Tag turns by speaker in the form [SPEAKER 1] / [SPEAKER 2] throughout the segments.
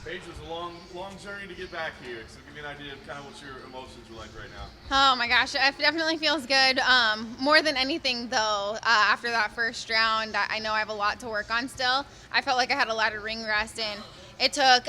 [SPEAKER 1] Paige, it was a long journey to get back here. So give me an idea of kind of what your emotions are like right now.
[SPEAKER 2] Oh my gosh, it definitely feels good. More than anything, though, after that first round, I know I have a lot to work on still. I felt like I had a lot of ring rest, and it took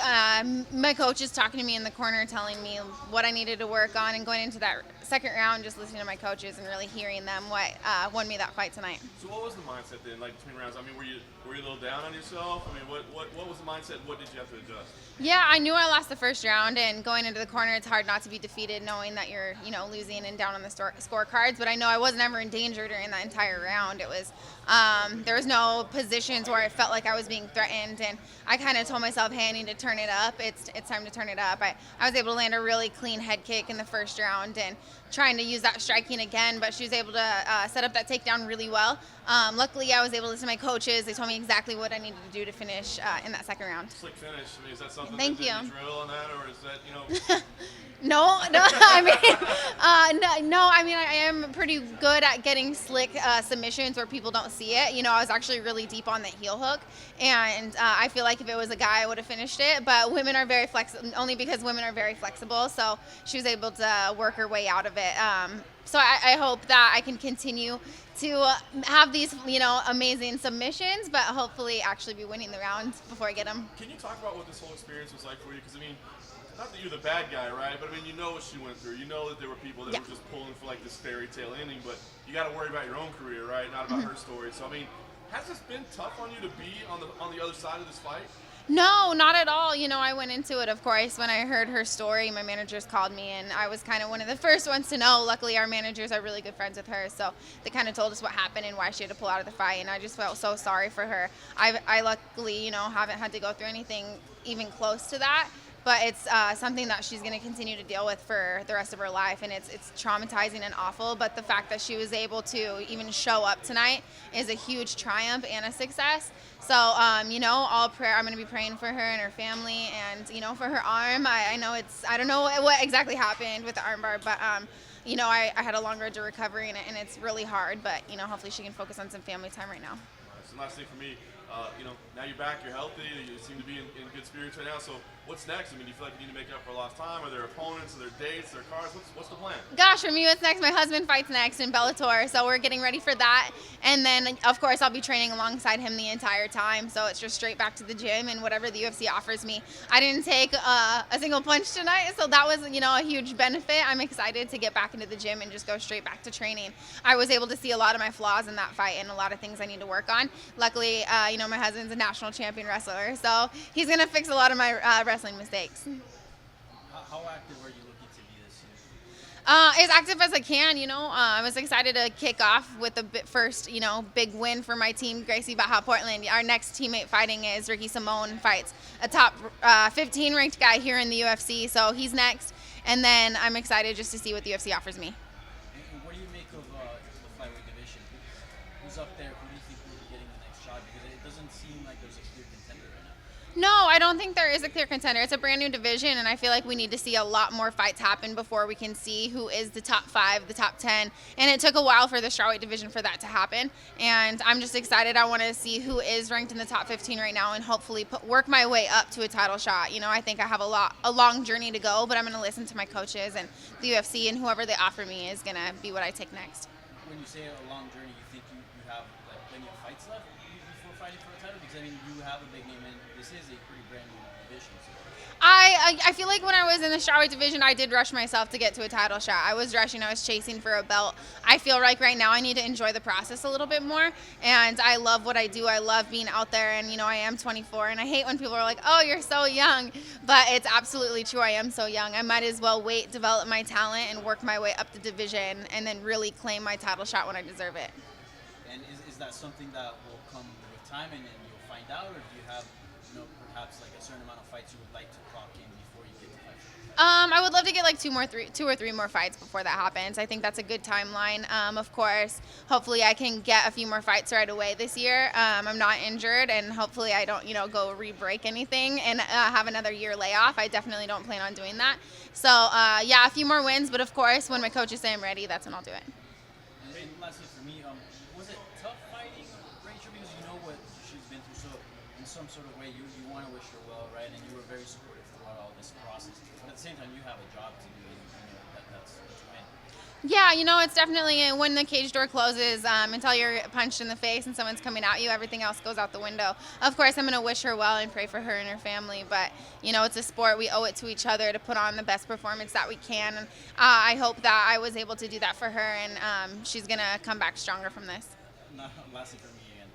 [SPEAKER 2] my coaches talking to me in the corner, telling me what I needed to work on, and going into that second round, just listening to my coaches and really hearing them what won me that fight tonight.
[SPEAKER 1] So what was the mindset then, like between rounds? I mean, were you a little down on yourself? I mean, what was the mindset? What did you have to adjust?
[SPEAKER 2] Yeah, I knew I lost the first round, and going into the corner, it's hard not to be defeated, knowing that you're, losing and down on the scorecards. But I know I wasn't ever in danger during that entire round. It was, there was no positions where I felt like I was being threatened, and I kind of told myself, hey, I need to turn it up. It's time to turn it up. I was able to land a really clean head kick in the first round, and trying to use that striking again, but she was able to set up that takedown really well. Luckily, I was able to listen to my coaches. They told me exactly what I needed to do to finish in that second round.
[SPEAKER 1] Slick finish. I mean, is that something
[SPEAKER 2] Thank
[SPEAKER 1] that
[SPEAKER 2] you.
[SPEAKER 1] you drill on that, or is that,
[SPEAKER 2] No, I mean, no. I mean, I am pretty good at getting slick submissions where people don't see it. I was actually really deep on the heel hook, and I feel like if it was a guy, I would have finished it. But women are very flexible, only because women are very flexible. So she was able to work her way out of it. So I hope that I can continue to have these, amazing submissions, but hopefully actually be winning the rounds before I get them.
[SPEAKER 1] Can you talk about what this whole experience was like for you? Because I mean, not that you're the bad guy, right? But I mean, you know what she went through. You know that there were people that
[SPEAKER 2] Yeah.
[SPEAKER 1] were just pulling for like this fairy tale ending, but you got to worry about your own career, right? Not about her story. So I mean, has this been tough on you to be on the other side of this fight?
[SPEAKER 2] No, not at all. I went into it, of course, when I heard her story. My managers called me, and I was kind of one of the first ones to know. Luckily, our managers are really good friends with her, so they kind of told us what happened and why she had to pull out of the fight, and I just felt so sorry for her. I luckily, haven't had to go through anything even close to that, but it's something that she's going to continue to deal with for the rest of her life, and it's traumatizing and awful, but the fact that she was able to even show up tonight is a huge triumph and a success. So, all prayer, I'm going to be praying for her and her family, and, for her arm. I know I don't know what exactly happened with the armbar, but, I had a long road to recovery, and it's really hard, but, hopefully she can focus on some family time right now.
[SPEAKER 1] So last thing for me, now you're back, you're healthy, you seem to be in good spirits right now. So what's next? I mean, do you feel like you need to make up for lost time? Are there opponents? Are there dates? Are there cars? What's the plan?
[SPEAKER 2] Gosh, for me, what's next? My husband fights next in Bellator, so we're getting ready for that. And then, of course, I'll be training alongside him the entire time. So it's just straight back to the gym and whatever the UFC offers me. I didn't take a single punch tonight, so that was, a huge benefit. I'm excited to get back into the gym and just go straight back to training. I was able to see a lot of my flaws in that fight and a lot of things I need to work on. Luckily, my husband's a national champion wrestler, so he's going to fix a lot of my wrestling mistakes.
[SPEAKER 3] How active are you looking to be this year?
[SPEAKER 2] As active as I can, I was excited to kick off with the first, big win for my team, Gracie Baja Portland. Our next teammate fighting is Ricky Simone, fights a top 15 ranked guy here in the UFC, so he's next. And then I'm excited just to see what the UFC offers me.
[SPEAKER 3] And what do you make of the flyweight division? Who's up there? Who do you think will be getting the next shot? Because it doesn't seem like there's a clear contender right now.
[SPEAKER 2] No, I don't think there is a clear contender. It's a brand new division, and I feel like we need to see a lot more fights happen before we can see who is the top 5, the top 10. And it took a while for the strawweight division for that to happen. And I'm just excited. I want to see who is ranked in the top 15 right now and hopefully work my way up to a title shot. I think I have a long journey to go, but I'm going to listen to my coaches and the UFC, and whoever they offer me is going to be what I take next.
[SPEAKER 3] When you say a long journey, you think you have like plenty of fights left before fighting for a title? Because I mean, you have a big name, and this is a pretty brand new division. So.
[SPEAKER 2] I feel like when I was in the strawweight division, I did rush myself to get to a title shot. I was rushing. I was chasing for a belt. I feel like right now I need to enjoy the process a little bit more, and I love what I do. I love being out there, and I am 24, and I hate when people are like, oh, you're so young, but it's absolutely true. I am so young. I might as well wait, develop my talent, and work my way up the division, and then really claim my title shot when I deserve it.
[SPEAKER 3] And is that something that will come with time, and then you'll find out, or do you have perhaps like a certain amount of fights you would like to clock in before you get to fight?
[SPEAKER 2] I would love to get like two or three more fights before that happens. I think that's a good timeline. Of course, hopefully I can get a few more fights right away this year. I'm not injured, and hopefully I don't, go re-break anything and have another year layoff. I definitely don't plan on doing that. So yeah, a few more wins, but of course, when my coaches say I'm ready, that's when I'll do it.
[SPEAKER 3] And lastly for me, was it tough fighting Rachel, because you know what she's been through? So in some sort of way, you want to wish her well, right? right? And you were very supportive throughout all this process. But at the same time, you have a job to do, and that's what you meant.
[SPEAKER 2] Yeah, it's definitely when the cage door closes, until you're punched in the face and someone's coming at you, everything else goes out the window. Of course, I'm going to wish her well and pray for her and her family, but, it's a sport. We owe it to each other to put on the best performance that we can. And I hope that I was able to do that for her, and she's going to come back stronger from this.
[SPEAKER 3] Now, lastly for me again,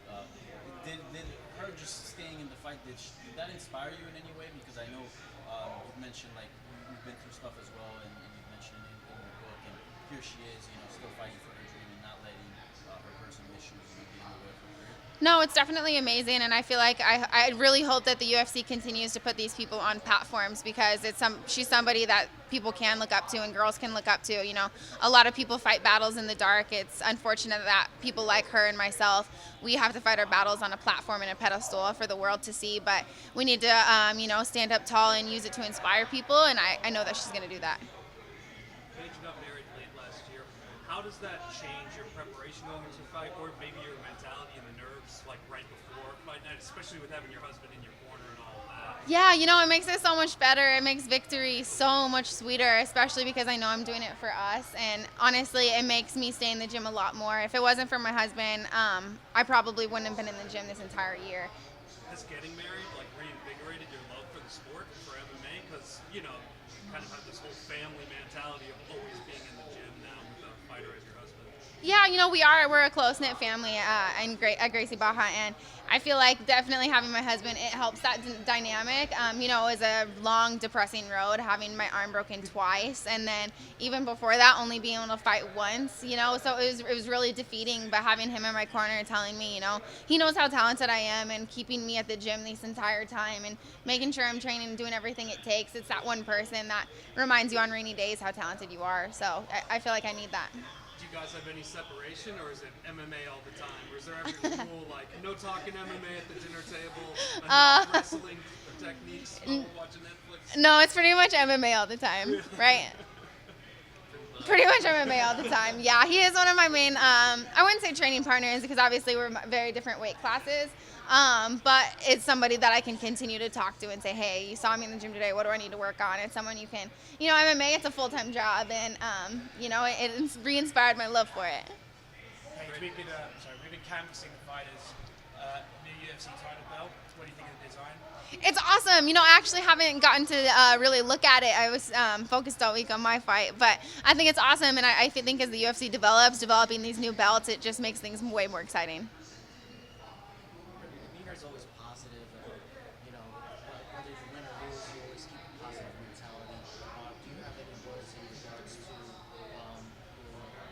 [SPEAKER 3] did her just staying in the fight, did that inspire you in any way? Because I know you've mentioned, like, you've been through stuff as well, and you've mentioned it in your book, and here she is, still fighting for her dream and not letting her personal issues get in the way of her career.
[SPEAKER 2] No, it's definitely amazing, and I feel like I really hope that the UFC continues to put these people on platforms, because she's somebody that people can look up to and girls can look up to. A lot of people fight battles in the dark. It's unfortunate that people like her and myself, we have to fight our battles on a platform and a pedestal for the world to see, but we need to stand up tall and use it to inspire people, and I know that she's going to do that.
[SPEAKER 4] Paige got married late last year. How does that change your preparation going into a fight, or maybe your mentality and the nerves, like right before fight night, especially with having your husband in your corner and all that?
[SPEAKER 2] Yeah, it makes it so much better. It makes victory so much sweeter, especially because I know I'm doing it for us. And honestly, it makes me stay in the gym a lot more. If it wasn't for my husband, I probably wouldn't have been in the gym this entire year.
[SPEAKER 4] Has getting married reinvigorated your love for the sport, for MMA? Because you kind of have this whole family mentality of always being in the gym now with a fighter as your husband.
[SPEAKER 2] Yeah, we're a close-knit family at Gracie Baja, and I feel like definitely having my husband, it helps that dynamic. It was a long, depressing road, having my arm broken twice, and then even before that, only being able to fight once, so it was really defeating, but having him in my corner telling me, he knows how talented I am, and keeping me at the gym this entire time, and making sure I'm training and doing everything it takes. It's that one person that reminds you on rainy days how talented you are, so I feel like I need that.
[SPEAKER 4] Do you guys have any separation, or is it MMA all the time? Or is there ever a rule like no talking MMA at the dinner table, no wrestling techniques while we're watching Netflix?
[SPEAKER 2] No, it's pretty much MMA all the time, right? Pretty much MMA all the time. Yeah, he is one of my main, I wouldn't say training partners, because obviously we're very different weight classes. But it's somebody that I can continue to talk to and say, hey, you saw me in the gym today, what do I need to work on? It's someone you can, MMA, it's a full-time job, and, it re-inspired my love for it.
[SPEAKER 5] Paige, we've been canvassing the fighters, new UFC title belt. What do you think of the design?
[SPEAKER 2] It's awesome. I actually haven't gotten to really look at it. I was focused all week on my fight, but I think it's awesome, and I think as the UFC developing these new belts, it just makes things way more exciting.
[SPEAKER 6] Is always positive, and whether you win or lose, you always keep a positive mentality. Do you have any words in regards to your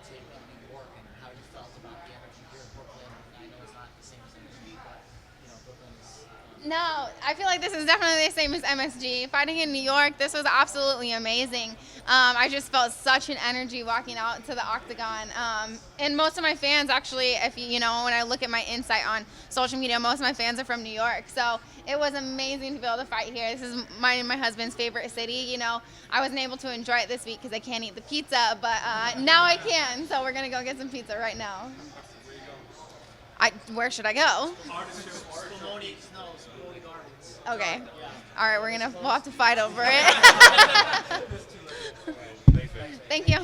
[SPEAKER 6] take in New York and how you felt about the energy here in Brooklyn? I know it's not the same as MSG, but Brooklyn is.
[SPEAKER 2] No, I feel like this is definitely the same as MSG. Fighting in New York, this was absolutely amazing. I just felt such an energy walking out to the octagon. And most of my fans, actually, if when I look at my insight on social media, most of my fans are from New York. So it was amazing to be able to fight here. This is mine and my husband's favorite city. I wasn't able to enjoy it this week because I can't eat the pizza, but now I can. So we're going to go get some pizza right now. Where should I go?
[SPEAKER 6] Spumoni Gardens.
[SPEAKER 2] Okay. All right, we'll have to fight over it. Thank you.